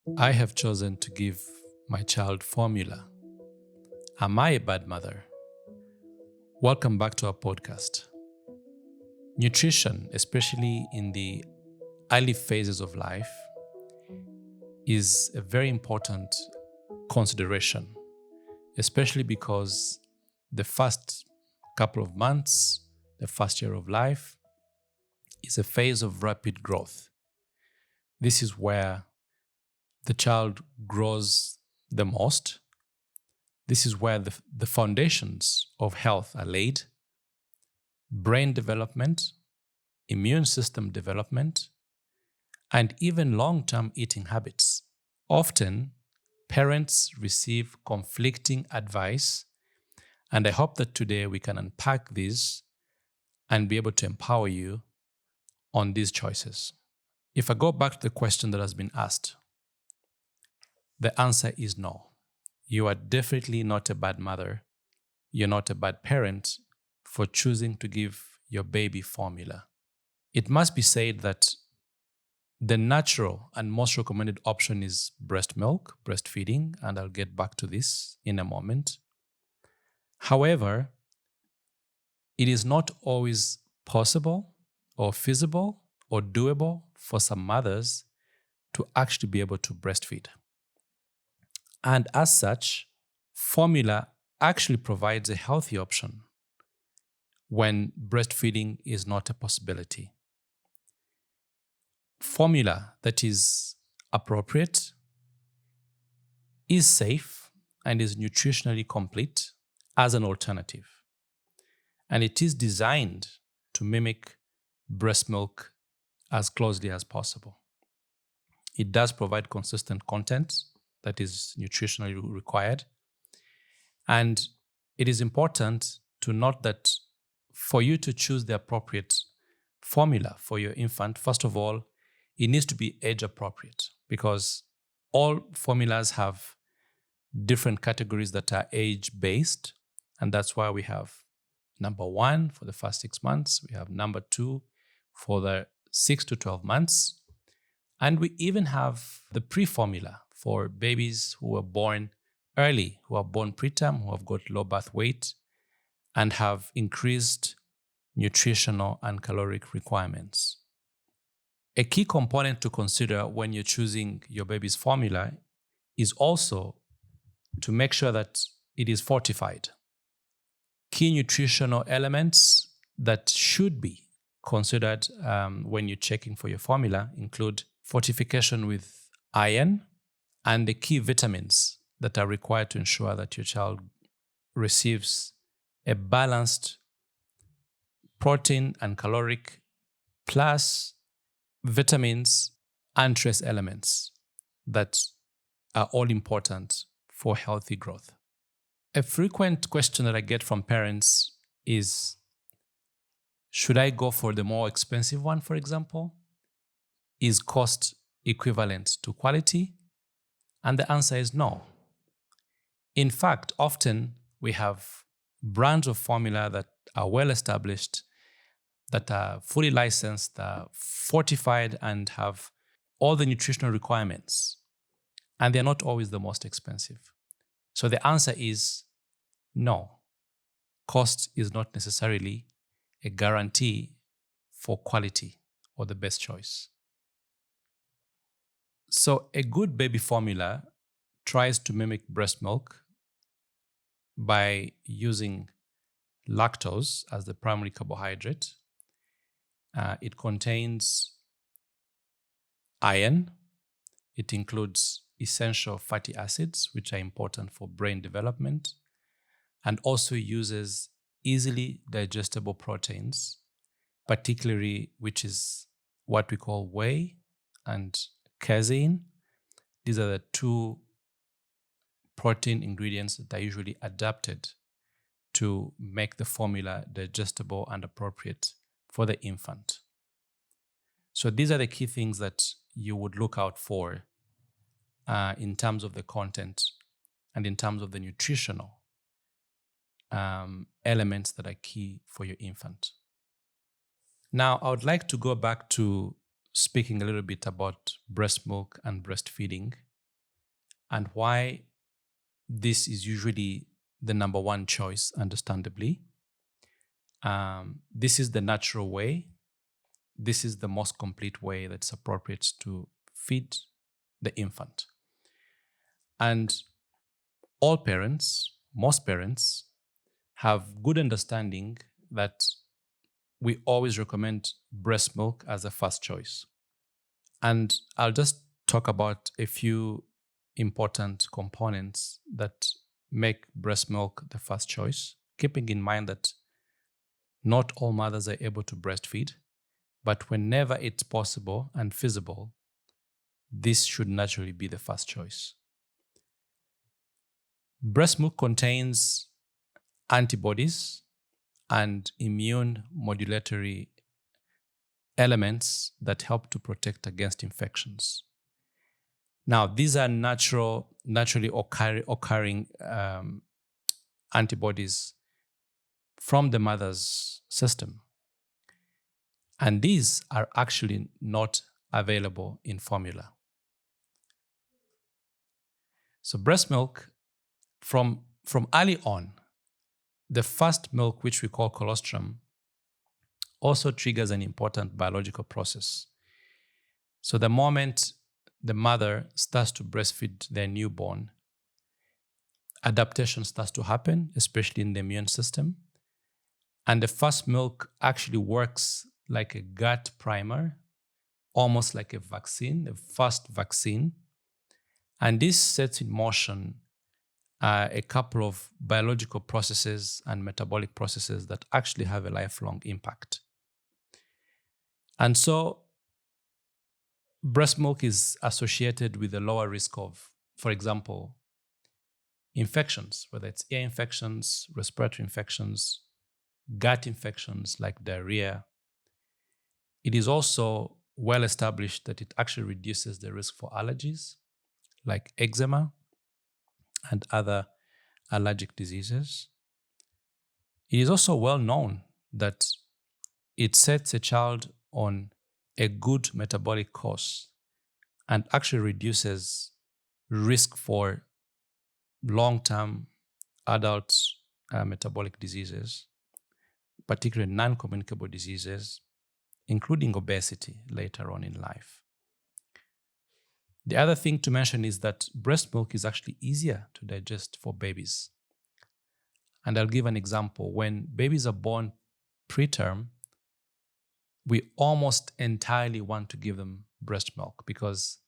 I have chosen to give my child formula. Am I a bad mother? Welcome back to our podcast. Nutrition, especially in the early phases of life, is a very important consideration, especially because the first couple of months, the first year of life, is a phase of rapid growth. This is where the child grows the most. This is where the foundations of health are laid: brain development, immune system development, and even long term eating habits. Often, parents receive conflicting advice, and I hope that today we can unpack this and be able to empower you on these choices. If I go back to the question that has been asked, the answer is no. You are definitely not a bad mother. You're not a bad parent for choosing to give your baby formula. It must be said that the natural and most recommended option is breast milk, breastfeeding, and I'll get back to this in a moment. However, it is not always possible or feasible or doable for some mothers to actually be able to breastfeed. And as such, formula actually provides a healthy option when breastfeeding is not a possibility. Formula that is appropriate, is safe, and is nutritionally complete as an alternative. And it is designed to mimic breast milk as closely as possible. It does provide consistent content that is nutritionally required. And it is important to note that for you to choose the appropriate formula for your infant, first of all, it needs to be age appropriate, because all formulas have different categories that are age based. And that's why we have number 1 for the first 6 months. We have number 2 for the 6 to 12 months. And we even have the pre-formula for babies who were born early, who are born preterm, who have got low birth weight and have increased nutritional and caloric requirements. A key component to consider when you're choosing your baby's formula is also to make sure that it is fortified. Key nutritional elements that should be considered when you're checking for your formula include fortification with iron and the key vitamins that are required to ensure that your child receives a balanced protein and caloric plus vitamins and trace elements that are all important for healthy growth. A frequent question that I get from parents is, should I go for the more expensive one, for example? Is cost equivalent to quality? And the answer is no. In fact, often we have brands of formula that are well established, that are fully licensed, are fortified, and have all the nutritional requirements. And they're not always the most expensive. So the answer is no. Cost is not necessarily a guarantee for quality or the best choice. So a good baby formula tries to mimic breast milk by using lactose as the primary carbohydrate. It contains iron. It includes essential fatty acids, which are important for brain development, and also uses easily digestible proteins, particularly which is what we call whey and casein. These are the 2 protein ingredients that are usually adapted to make the formula digestible and appropriate for the infant. So these are the key things that you would look out for in terms of the content and in terms of the nutritional elements that are key for your infant. Now, I would like to go back to speaking a little bit about breast milk and breastfeeding and why this is usually the number one choice, understandably. This is the natural way. This is the most complete way that's appropriate to feed the infant. And all parents, most parents, have good understanding that we always recommend breast milk as a first choice. And I'll just talk about a few important components that make breast milk the first choice, keeping in mind that not all mothers are able to breastfeed, but whenever it's possible and feasible, this should naturally be the first choice. Breast milk contains antibodies and immune modulatory elements that help to protect against infections. Now, these are naturally occurring antibodies from the mother's system. And these are actually not available in formula. So breast milk, from early on, the first milk, which we call colostrum, also triggers an important biological process. So the moment the mother starts to breastfeed their newborn, adaptation starts to happen, especially in the immune system. And the first milk actually works like a gut primer, almost like a vaccine, the first vaccine. And this sets in motion a couple of biological processes and metabolic processes that actually have a lifelong impact. And so breast milk is associated with a lower risk of, for example, infections, whether it's ear infections, respiratory infections, gut infections like diarrhea. It is also well established that it actually reduces the risk for allergies like eczema and other allergic diseases. It is also well known that it sets a child on a good metabolic course and actually reduces risk for long-term adult metabolic diseases, particularly non-communicable diseases, including obesity later on in life. The other thing to mention is that breast milk is actually easier to digest for babies. And I'll give an example. When babies are born preterm, we almost entirely want to give them breast milk because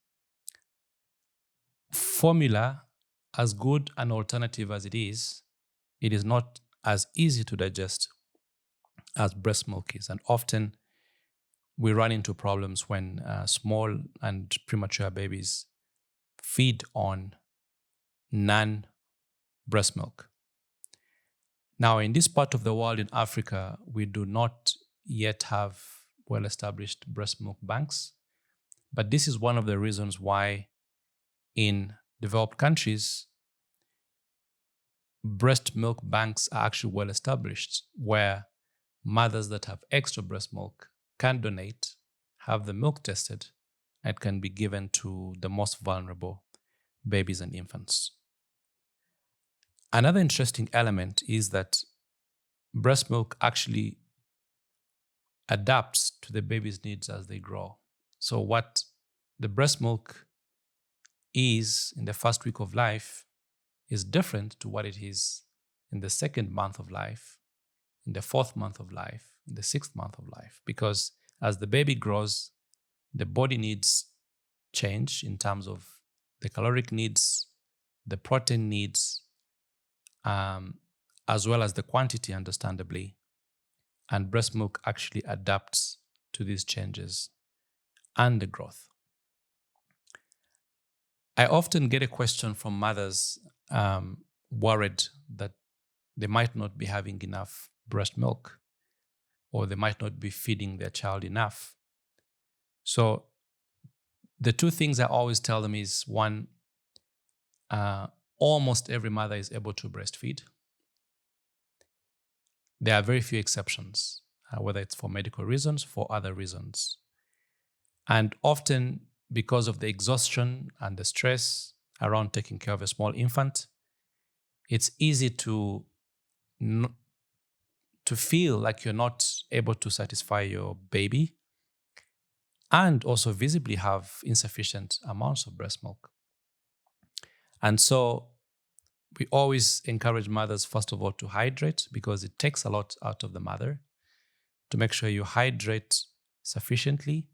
formula, as good an alternative as it is not as easy to digest as breast milk is. And often we run into problems when small and premature babies feed on non-breast milk. Now, in this part of the world, in Africa, we do not yet have well-established breast milk banks. But this is one of the reasons why in developed countries, breast milk banks are actually well established, where mothers that have extra breast milk can donate, have the milk tested, and can be given to the most vulnerable babies and infants. Another interesting element is that breast milk actually adapts to the baby's needs as they grow. So what the breast milk is in the first week of life is different to what it is in the second month of life, in the fourth month of life, in the sixth month of life. Because as the baby grows, the body needs change in terms of the caloric needs, the protein needs, as well as the quantity, understandably. And breast milk actually adapts to these changes and the growth. I often get a question from mothers worried that they might not be having enough breast milk or they might not be feeding their child enough. So the two things I always tell them is, one, almost every mother is able to breastfeed. There are very few exceptions, whether it's for medical reasons, for other reasons. And often, because of the exhaustion and the stress around taking care of a small infant, it's easy to feel like you're not able to satisfy your baby and also visibly have insufficient amounts of breast milk. And so we always encourage mothers, first of all, to hydrate, because it takes a lot out of the mother, to make sure you hydrate sufficiently.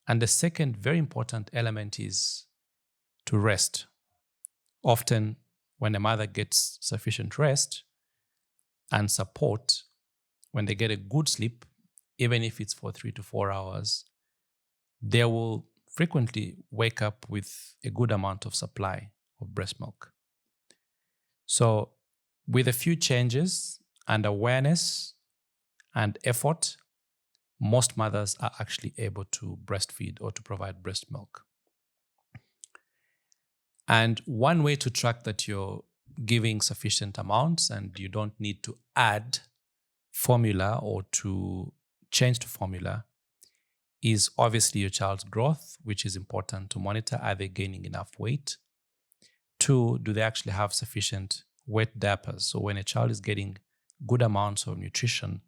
And the second very important element is to rest. Often, when a mother gets sufficient rest and support, when they get a good sleep, even if it's for 3 to 4 hours, they will frequently wake up with a good amount of supply of breast milk. So, with a few changes and awareness and effort, most mothers are actually able to breastfeed or to provide breast milk. And one way to track that you're giving sufficient amounts and you don't need to add formula or to change the formula is obviously your child's growth, which is important to monitor. Are they gaining enough weight? 2, do they actually have sufficient wet diapers? So when a child is getting good amounts of nutrition,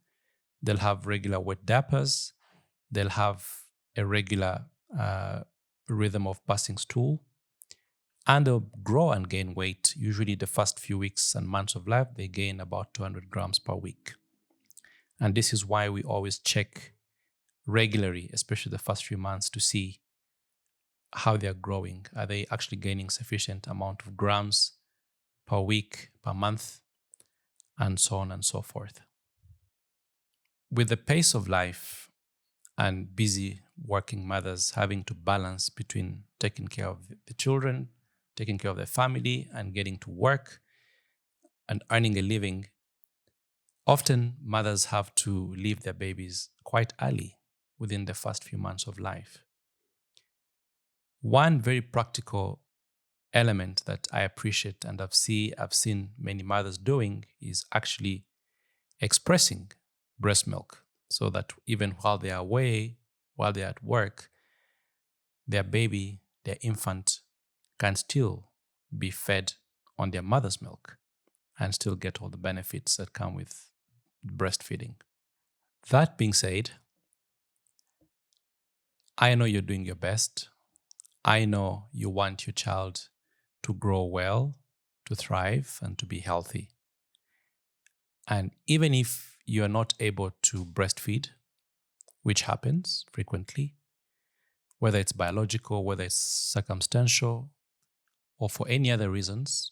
they'll have regular wet diapers, they'll have a regular rhythm of passing stool, and they'll grow and gain weight. Usually the first few weeks and months of life, they gain about 200 grams per week. And this is why we always check regularly, especially the first few months, to see how they're growing. Are they actually gaining sufficient amount of grams per week, per month, and so on and so forth. With the pace of life and busy working mothers having to balance between taking care of the children, taking care of their family, and getting to work and earning a living, often mothers have to leave their babies quite early within the first few months of life. One very practical element that I appreciate and I've seen many mothers doing is actually expressing breast milk, so that even while they are away, while they're at work, their baby, their infant, can still be fed on their mother's milk and still get all the benefits that come with breastfeeding. That being said, I know you're doing your best. I know you want your child to grow well, to thrive, and to be healthy. And even if you're not able to breastfeed, which happens frequently, whether it's biological, whether it's circumstantial, or for any other reasons,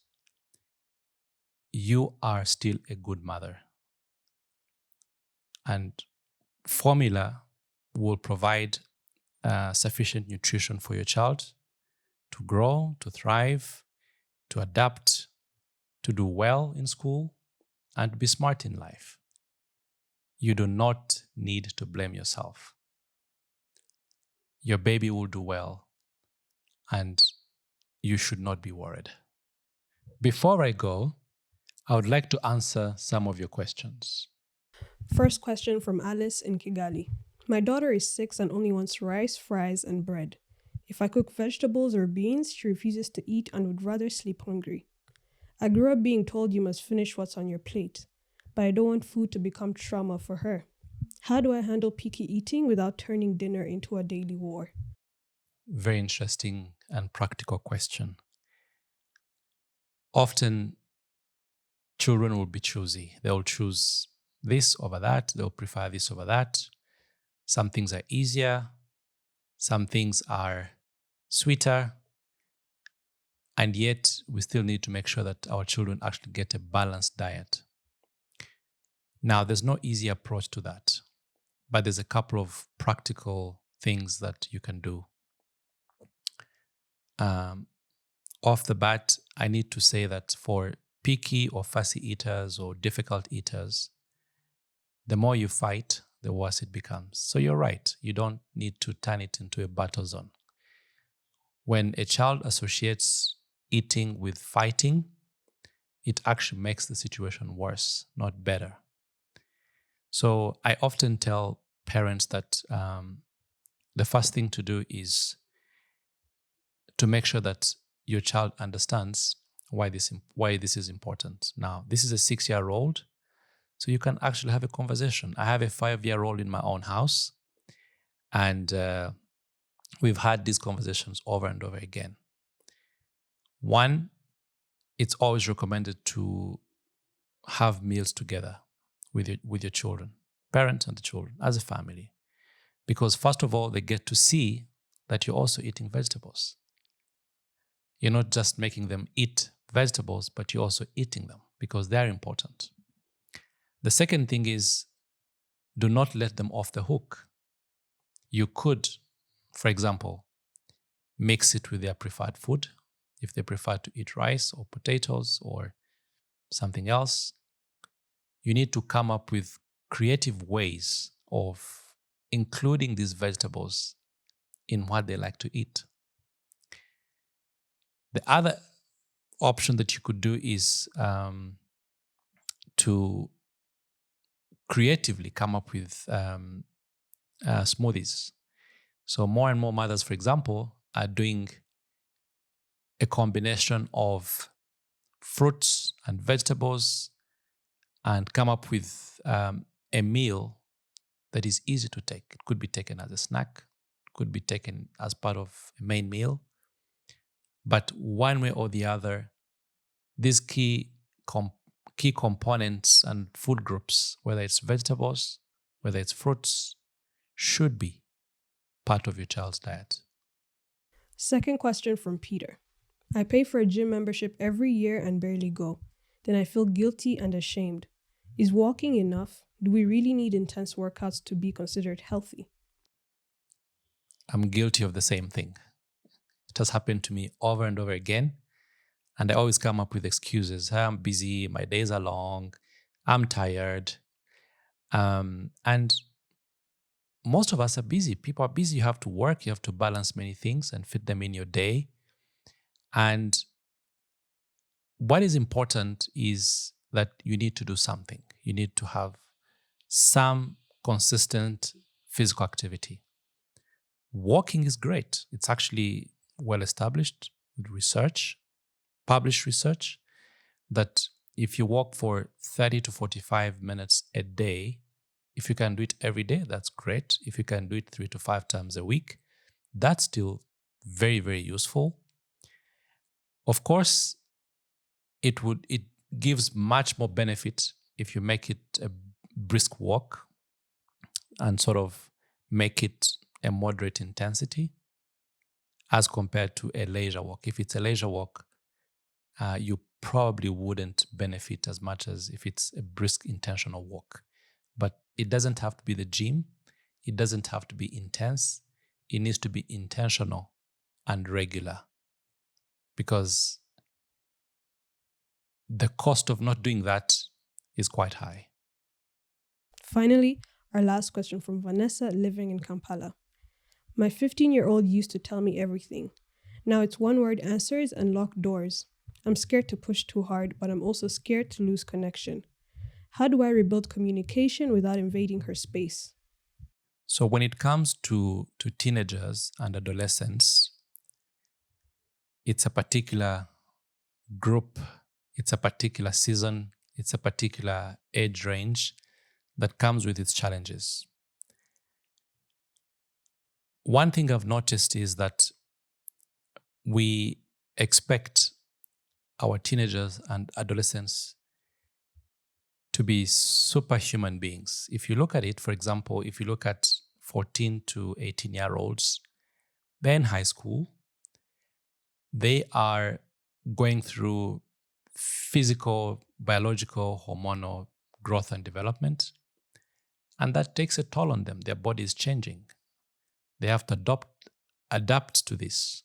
you are still a good mother. And formula will provide sufficient nutrition for your child to grow, to thrive, to adapt, to do well in school, and to be smart in life. You do not need to blame yourself. Your baby will do well, and you should not be worried. Before I go, I would like to answer some of your questions. First question from Alice in Kigali. My daughter is 6 and only wants rice, fries, and bread. If I cook vegetables or beans, she refuses to eat and would rather sleep hungry. I grew up being told you must finish what's on your plate, but I don't want food to become trauma for her. How do I handle picky eating without turning dinner into a daily war? Very interesting and practical question. Often, children will be choosy. They'll choose this over that. They'll prefer this over that. Some things are easier. Some things are sweeter. And yet, we still need to make sure that our children actually get a balanced diet. Now, there's no easy approach to that, but there's a couple of practical things that you can do. Off the bat, I need to say that for picky or fussy eaters or difficult eaters, the more you fight, the worse it becomes. So you're right. You don't need to turn it into a battle zone. When a child associates eating with fighting, it actually makes the situation worse, not better. So I often tell parents that the first thing to do is to make sure that your child understands why this is important. Now, this is a 6-year-old, so you can actually have a conversation. I have a 5-year-old in my own house, and we've had these conversations over and over again. One, it's always recommended to have meals together with your children, parents and the children, as a family. Because first of all, they get to see that you're also eating vegetables. You're not just making them eat vegetables, but you're also eating them because they're important. The second thing is, do not let them off the hook. You could, for example, mix it with their preferred food. If they prefer to eat rice or potatoes or something else, you need to come up with creative ways of including these vegetables in what they like to eat. The other option that you could do is to creatively come up with smoothies. So more and more mothers, for example, are doing a combination of fruits and vegetables and come up with a meal that is easy to take. It could be taken as a snack, it could be taken as part of a main meal. But one way or the other, these key components and food groups, whether it's vegetables, whether it's fruits, should be part of your child's diet. Second question from Peter. I pay for a gym membership every year and barely go. Then I feel guilty and ashamed. Is walking enough? Do we really need intense workouts to be considered healthy? I'm guilty of the same thing. It has happened to me over and over again. And I always come up with excuses. I'm busy, my days are long, I'm tired. And most of us are busy. People are busy. You have to work, you have to balance many things and fit them in your day. And what is important is that you need to do something. You need to have some consistent physical activity. Walking is great. It's actually well established with research, published research, that if you walk for 30 to 45 minutes a day, if you can do it every day, that's great. If you can do it 3 to 5 times a week, that's still very, very useful. Of course, it gives much more benefit if you make it a brisk walk and sort of make it a moderate intensity as compared to a leisure walk. If it's a leisure walk, you probably wouldn't benefit as much as if it's a brisk, intentional walk. But it doesn't have to be the gym. It doesn't have to be intense. It needs to be intentional and regular, because the cost of not doing that is quite high. Finally, our last question from Vanessa, living in Kampala. My 15-year-old used to tell me everything. Now it's one-word answers and locked doors. I'm scared to push too hard, but I'm also scared to lose connection. How do I rebuild communication without invading her space? So when it comes to teenagers and adolescents, it's a particular group, it's a particular season, it's a particular age range that comes with its challenges. One thing I've noticed is that we expect our teenagers and adolescents to be superhuman beings. If you look at it, for example, if you look at 14 to 18-year-olds, they're in high school. They are going through physical, biological, hormonal growth and development. And that takes a toll on them. Their body is changing. They have to adapt to this.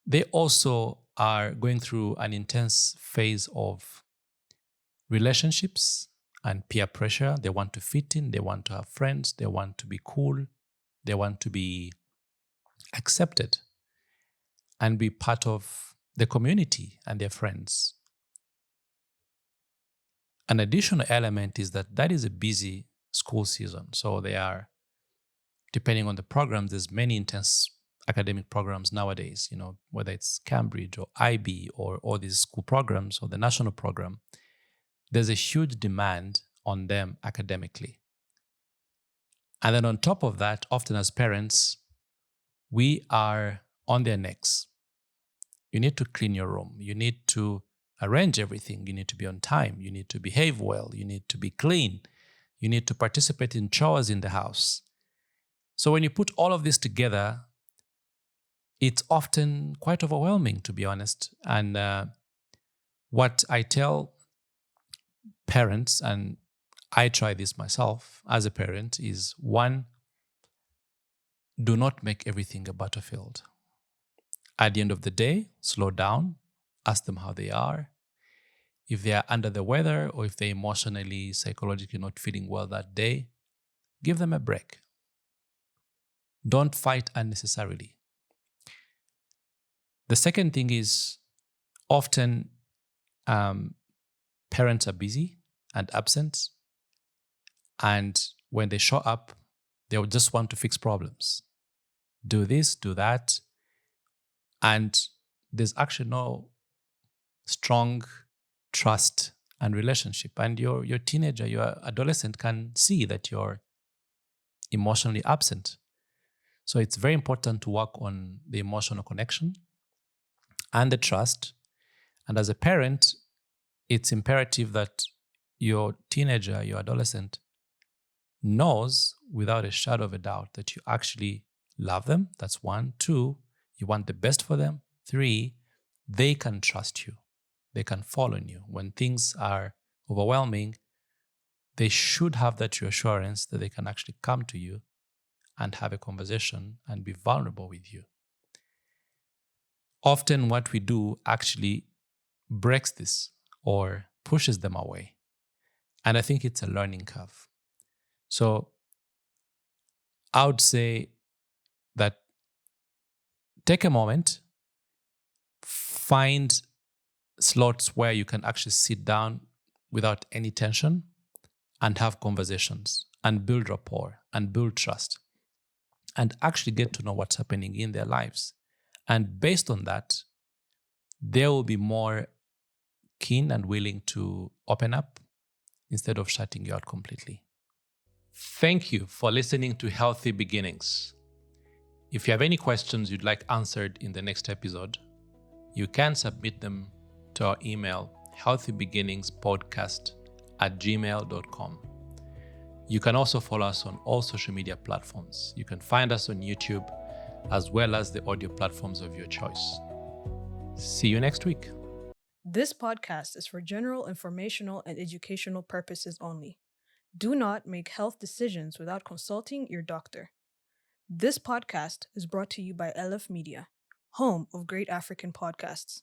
They also are going through an intense phase of relationships and peer pressure. They want to fit in, they want to have friends, they want to be cool, they want to be accepted and be part of the community and their friends. An additional element is that is a busy school season. So they are, depending on the programs, there's many intense academic programs nowadays, whether it's Cambridge or IB or all these school programs or the national program, there's a huge demand on them academically. And then on top of that, often as parents, we are on their necks. You need to clean your room. You need to arrange everything. You need to be on time. You need to behave well. You need to be clean. You need to participate in chores in the house. So when you put all of this together, it's often quite overwhelming, to be honest. And what I tell parents, and I try this myself as a parent, is one, do not make everything a battlefield. At the end of the day, slow down, ask them how they are. If they are under the weather or if they're emotionally, psychologically not feeling well that day, give them a break. Don't fight unnecessarily. The second thing is often parents are busy and absent. And when they show up, they'll just want to fix problems. Do this, do that. And there's actually no strong trust and relationship. And your teenager, your adolescent can see that you're emotionally absent. So it's very important to work on the emotional connection and the trust. And as a parent, it's imperative that your teenager, your adolescent, knows without a shadow of a doubt that you actually love them. That's one. Two, you want the best for them. Three, they can trust you. They can fall on you. When things are overwhelming, they should have that reassurance that they can actually come to you and have a conversation and be vulnerable with you. Often what we do actually breaks this or pushes them away. And I think it's a learning curve. So I would say that take a moment, find slots where you can actually sit down without any tension and have conversations and build rapport and build trust and actually get to know what's happening in their lives. And based on that, they will be more keen and willing to open up instead of shutting you out completely. Thank you for listening to Healthy Beginnings. If you have any questions you'd like answered in the next episode, you can submit them to our email, healthybeginningspodcast@gmail.com. You can also follow us on all social media platforms. You can find us on YouTube as well as the audio platforms of your choice. See you next week. This podcast is for general informational and educational purposes only. Do not make health decisions without consulting your doctor. This podcast is brought to you by LF Media, home of great African podcasts.